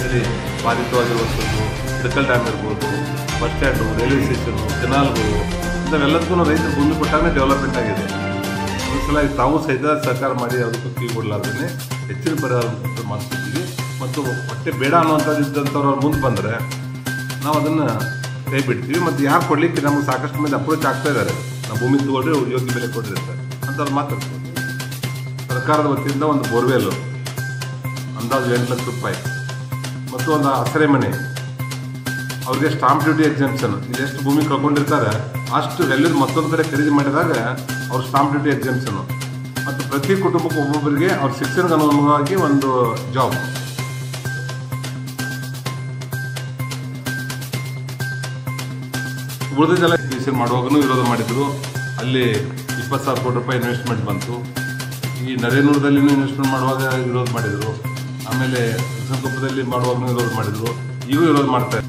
ಹೇಳಿ ಬಾಧಿತವಾಗಿರುವಂಥದ್ದು ಹಿಡಕಲ್ ಡ್ಯಾಮ್ ಇರ್ಬೋದು, bus stand, railway station, ಕೆನಾಲ್ಗಳು ಇಂಥವೆಲ್ಲದಕ್ಕೂ ರೈತರು ಭೂಮಿ ಕೊಟ್ಟಾಗಲೇ ಡೆವಲಪ್ಮೆಂಟ್ ಆಗಿದೆ. ಒಂದು ಸಲ ತಾವು ಸಹಿತ ಸಹಕಾರ ಮಾಡಿ ಅದಕ್ಕೂ ಕೀ ಕೊಡಲಾರ್ದೇ ಹೆಚ್ಚಿನ ಪರಿಹಾರ ಮಾಡ್ತಿದ್ದೀವಿ. ಮತ್ತು ಹೊಟ್ಟೆ ಬೇಡ ಅನ್ನೋಂಥದ್ದು ಇದ್ದಂಥವ್ರು ಅವ್ರು ಮುಂದೆ ಬಂದರೆ ನಾವು ಅದನ್ನು ಕೈ ಬಿಡ್ತೀವಿ. ಮತ್ತು ಯಾರು ಕೊಡಲಿಕ್ಕೆ ನಮಗೆ ಸಾಕಷ್ಟು ಮಂದಿ ಅಪ್ರೋಚ್ ಆಗ್ತಾ ಇದ್ದಾರೆ, ನಾವು ಭೂಮಿ ತೊಗೊಳ್ರಿ, ಯೋಗ್ಯ ಬೆಲೆ ಕೊಡ್ರಿ ಅಂತವ್ರು ಮಾತಾಡ್ತೀವಿ. ಸರ್ಕಾರದ ವತಿಯಿಂದ ಒಂದು ಬೋರ್ವೆಲ್ಲು ಅಂದಾಜು 8 ಲಕ್ಷ ರೂಪಾಯಿ ಮತ್ತು ಒಂದು ಆಶ್ರಯ ಮನೆ, ಅವ್ರಿಗೆ ಸ್ಟಾಂಪ್ ಡ್ಯೂಟಿ ಎಕ್ಸಾಮ್ಷನ್, ಇಲ್ಲಿ ಎಷ್ಟು ಭೂಮಿ ಕಳ್ಕೊಂಡಿರ್ತಾರೆ ಅಷ್ಟು ವ್ಯಾಲ್ಯೂದು ಮತ್ತೊಂದು ಕಡೆ ಖರೀದಿ ಮಾಡಿದಾಗ ಅವ್ರ ಸ್ಟಾಂಪ್ ಡ್ಯೂಟಿ ಎಕ್ಸಾಮ್ಷನ್ನು, ಮತ್ತು ಪ್ರತಿ ಕುಟುಂಬಕ್ಕೆ ಒಬ್ಬೊಬ್ಬರಿಗೆ ಅವ್ರ ಶಿಕ್ಷಣಕ್ಕೆ ಅನುಗುಣವಾಗಿ ಒಂದು ಜಾಬ್. ಉಳಿದೆಲ್ಲ ಮಿಷನ್ ಮಾಡುವಾಗೂ ವಿರೋಧ ಮಾಡಿದರು. ಅಲ್ಲಿ 20,000 ಕೋಟಿ ರೂಪಾಯಿ ಇನ್ವೆಸ್ಟ್ಮೆಂಟ್ ಬಂತು. ಈ ನರೇನೂರದಲ್ಲಿ ಇನ್ವೆಸ್ಟ್ಮೆಂಟ್ ಮಾಡುವಾಗ ವಿರೋಧ ಮಾಡಿದರು. ಆಮೇಲೆ ಸಂಕೊಪ್ಪದಲ್ಲಿ ಮಾಡುವಾಗೂ ವಿರೋಧ ಮಾಡಿದರು. ಈಗೂ ವಿರೋಧ ಮಾಡ್ತಾರೆ.